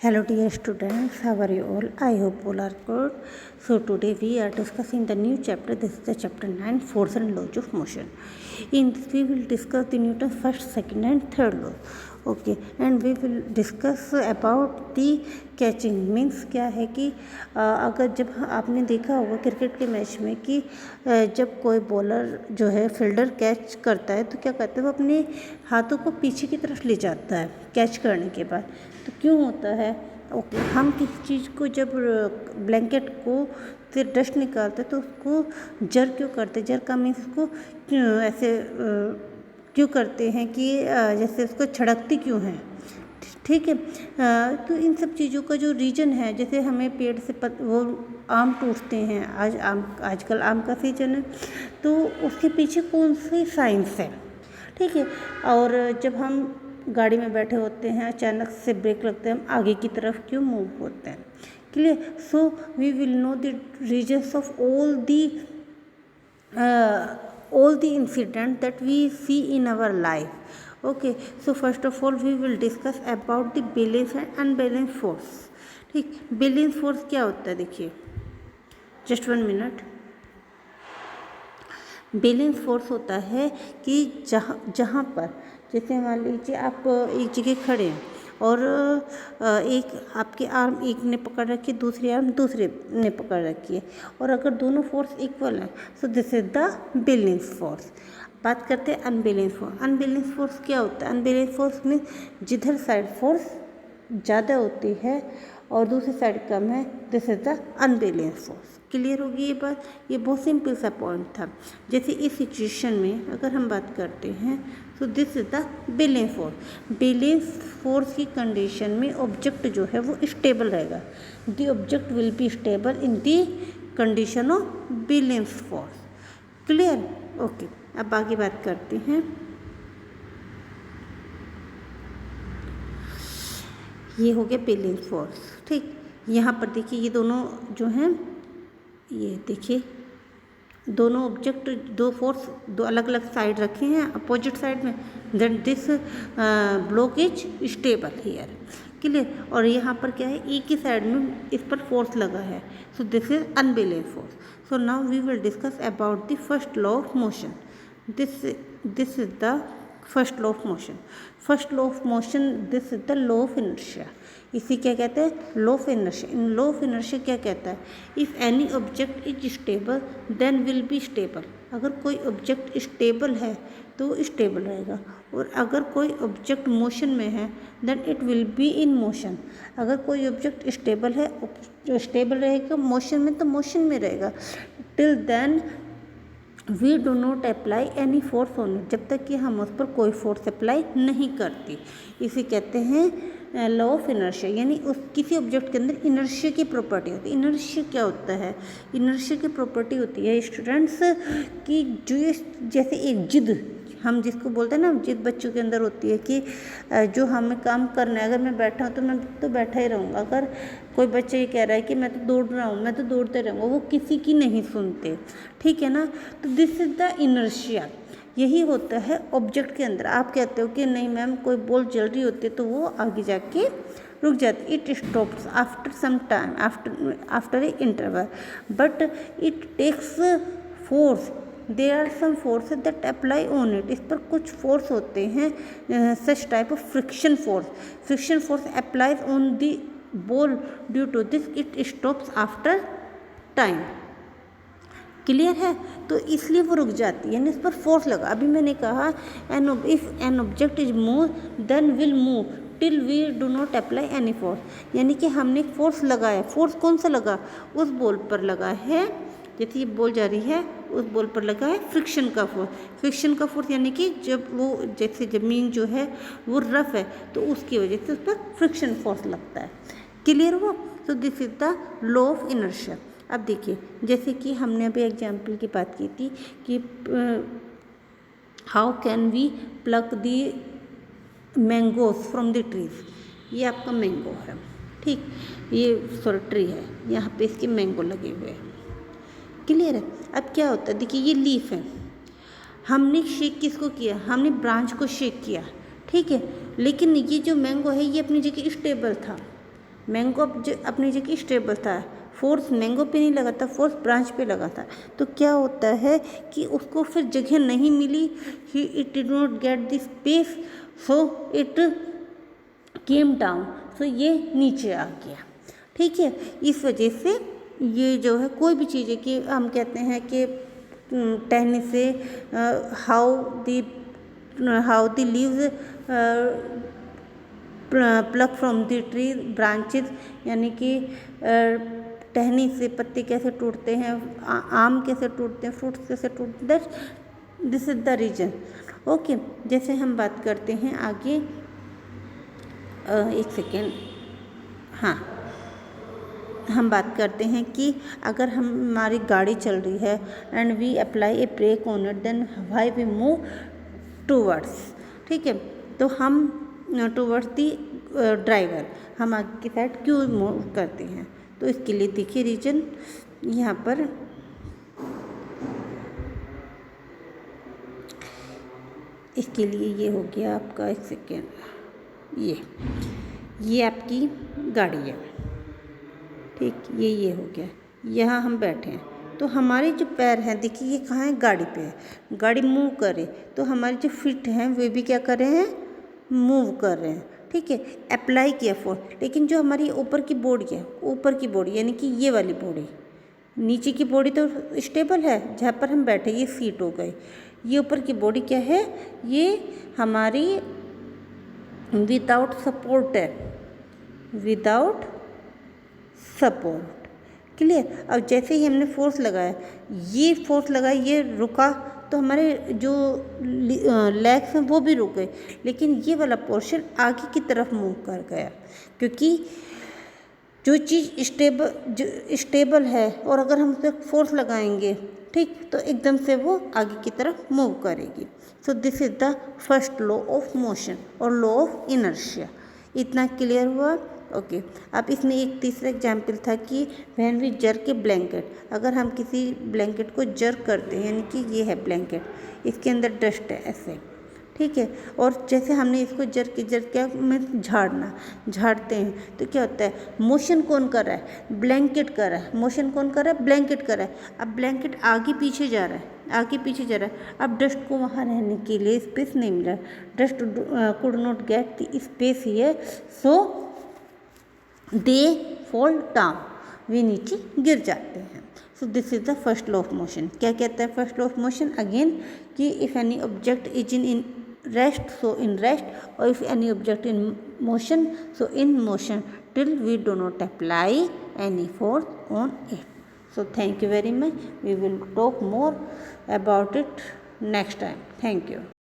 Hello dear students, how are you all? I hope all are good. So today we are discussing the new chapter. This is the chapter 9, Force and Laws of Motion. In this we will discuss the Newton's first, second and third law. Okay, and we will discuss about the catching means क्या है कि अगर जब आपने देखा होगा cricket के match में कि जब कोई बॉलर जो है फील्डर कैच करता है तो क्या करता है वो अपने हाथों को पीछे की तरफ ले जाता है कैच करने के बाद। तो क्यों होता है? ओके, हम किसी चीज़ को जब ब्लैंकेट को फिर डस्ट निकालते तो उसको जर क्यों करते? जर का मीन्स उसको ऐसे क्यों करते हैं कि जैसे उसको झड़कती क्यों है, ठीक है। तो इन सब चीज़ों का जो रीज़न है, जैसे हमें पेड़ से वो आम टूटते हैं, आजकल आम का सीजन है, तो उसके पीछे कौन सी साइंस है, ठीक है। और जब हम गाड़ी में बैठे होते हैं अचानक से ब्रेक लगते हैं, हम आगे की तरफ क्यों मूव होते हैं, clear. So we will know the reasons of all the incident that we see in our life. Okay, so first of all we will discuss about the balance and unbalanced force. ठीक, balance force क्या होता है? देखिए, just 1 minute. Balance force होता है कि जहाँ पर जैसे मान लीजिए आप एक जगह खड़े हैं और एक आपके आर्म एक ने पकड़ रखी है, दूसरी आर्म दूसरे ने पकड़ रखी है, और अगर दोनों फोर्स इक्वल हैं so this is the balance force. बात करते हैं अनबैलेंस फोर्स। अनबैलेंस फोर्स क्या होता है? अनबैलेंस फोर्स में जिधर साइड फोर्स ज़्यादा होती है और दूसरी साइड कम है, this is the unbalance force. Clear होगी ये बात? ये बहुत सिंपल सा पॉइंट था। जैसे इस सिचुएशन में अगर हम बात करते हैं तो this is the balance force. Balance force की कंडीशन में ऑब्जेक्ट जो है वो स्टेबल रहेगा। The object will be stable in the condition of balance force. Clear? Okay, अब आगे बात करते हैं। ये हो गया बैलेंस फोर्स, ठीक। यहाँ पर देखिए ये दोनों जो हैं, ये देखिए दोनों ऑब्जेक्ट, दो फोर्स दो अलग अलग साइड रखे हैं अपोजिट साइड में, then this block is stable here, clear. और यहाँ पर क्या है, एक ही साइड में इस पर फोर्स लगा है, so this is unbalance force. So now we will discuss about the first law of motion. This is the first law of motion. First law of motion, this is the law of inertia. इसी क्या कहते हैं? Law of inertia. In law of inertia क्या कहता है? If any object is stable then will be stable. अगर कोई object stable है तो वो स्टेबल रहेगा, और अगर कोई ऑब्जेक्ट मोशन में है then it will be in motion. अगर कोई ऑब्जेक्ट स्टेबल है, जो स्टेबल रहेगा मोशन में तो मोशन में रहेगा। Till then we do not apply any force on it, जब तक कि हम उस पर कोई फोर्स अप्लाई नहीं करती। इसे कहते हैं लॉ ऑफ इनर्शिया। यानी उस किसी ऑब्जेक्ट के अंदर इनर्शिया की प्रॉपर्टी होती है। इनर्शिया क्या होता है? इनर्शिया की प्रॉपर्टी होती है स्टूडेंट्स कि जो जैसे एक जिद, हम जिसको बोलते हैं ना, जिद बच्चों के अंदर होती है कि जो हमें काम करना है, अगर मैं बैठा हूँ तो मैं तो बैठा ही रहूँगा। अगर कोई बच्चा ये कह रहा है कि मैं तो दौड़ रहा हूँ, मैं तो दौड़ते रहूँगा, वो किसी की नहीं सुनते, ठीक है ना। तो दिस इज द इनर्शिया। यही होता है ऑब्जेक्ट के अंदर। आप कहते हो कि नहीं मैम, कोई बॉल जल रही होती है तो वो आगे जाके रुक जाती, it stops after some time, after a interval, but it takes force. There are some forces that apply on it. इस पर कुछ फोर्स होते हैं, such type of friction force. Friction force applies on the ball, due to this it stops after time. Clear है? तो इसलिए वो रुक जाती है, यानी इस पर फोर्स लगा। अभी मैंने कहा if an object is move then will move till we do not apply any force. यानी कि हमने फोर्स लगाया। फोर्स कौन सा लगा? उस बॉल पर लगा है, जैसे ये बॉल जा रही है उस बॉल पर लगा है फ्रिक्शन का फोर्स। फ्रिक्शन का फोर्स यानी कि जब वो, जैसे ज़मीन जो है वो रफ है तो उसकी वजह से उस पर फ्रिक्शन फोर्स लगता है। क्लियर हुआ? सो this is the law of inertia. अब देखिए, जैसे कि हमने अभी एग्जाम्पल की बात की थी कि how can we pluck the mangoes from the trees. ये आपका मैंगो है, ठीक, ये सॉरी ट्री है, यहाँ पे इसके मैंगो लगे हुए हैं। क्लियर है? अब क्या होता है, देखिए ये लीफ है, हमने शेक किसको किया? हमने ब्रांच को शेक किया, ठीक है। लेकिन ये जो मैंगो है ये अपनी जगह स्टेबल था, मैंगो अपनी जगह स्टेबल था, फोर्स मैंगो पे नहीं लगा था, फोर्स ब्रांच पे लगा था। तो क्या होता है कि उसको फिर जगह नहीं मिली, it did not get the space, so it came down, so ये नीचे आ गया। ठीक है, इस वजह से ये जो है कोई भी चीज़ है कि हम कहते हैं कि टहनी से how the leaves pluck from the tree branches, यानी कि टहनी से पत्ते कैसे टूटते हैं, आम कैसे टूटते हैं, फ्रूट्स कैसे टूटते हैं, this is the reason. Okay, जैसे हम बात करते हैं आगे, एक सेकेंड, हाँ, हम बात करते हैं कि अगर हमारी गाड़ी चल रही है and we apply a brake on it, then why we move towards. ठीक है, तो हम टूवर्ड्स दी ड्राइवर, हम आगे की साइड क्यों मूव करते हैं। तो इसके लिए देखिए रीजन यहाँ पर, इसके लिए ये हो गया आपका, एक सेकेंड, ये आपकी गाड़ी है। ठीक, ये हो गया, यहाँ हम बैठे हैं, तो हमारे जो पैर हैं देखिए ये कहाँ है, गाड़ी पे है, गाड़ी मूव करे तो हमारे जो फीट हैं वे भी क्या कर रहे हैं, मूव कर रहे हैं। ठीक है, अप्लाई किया फोर्स, लेकिन जो हमारी ऊपर की बॉडी है, ऊपर की बॉडी यानी कि ये वाली बॉडी, नीचे की बॉडी तो स्टेबल है, जहाँ पर हम बैठे ये सीट हो गई, ये ऊपर की बॉडी क्या है, ये हमारी विदाउट सपोर्ट है, विदाउट सपोर्ट। क्लियर। अब जैसे ही हमने फोर्स लगाया, ये फोर्स लगाया, ये रुका, तो हमारे जो लेग्स हैं वो भी रुक गए, लेकिन ये वाला पोर्शन आगे की तरफ मूव कर गया, क्योंकि जो चीज़ स्टेबल है और अगर हम उस पर फोर्स लगाएंगे, ठीक, तो एकदम से वो आगे की तरफ मूव करेगी। So this is the first law of motion और लॉ ऑफ इनर्शिया। इतना क्लियर हुआ। ओके, अब इसमें एक तीसरा एग्जाम्पल था कि when we jerk a blanket, अगर हम किसी ब्लैंकेट को जर्क करते हैं, यानी कि ये है ब्लैंकेट, इसके अंदर डस्ट है ऐसे, ठीक है, और जैसे हमने इसको जर्क क्या में झाड़ते हैं, तो क्या होता है, मोशन कौन कर रहा है, ब्लैंकेट कर रहा है, मोशन कौन कर रहा है, ब्लैंकेट कर रहा है। अब ब्लैंकेट आगे पीछे जा रहा है, आगे पीछे जा रहा है, अब डस्ट को वहाँ रहने के लिए स्पेस नहीं मिला, dust could not get the space here, so they fall down, वे नीचे गिर जाते हैं। So this is the first law of motion. क्या कहता है first law of motion, again कि if any object is in rest, so in rest, or if any object in motion, so in motion, till we do not apply any force on it. So thank you very much. We will talk more about it next time. Thank you.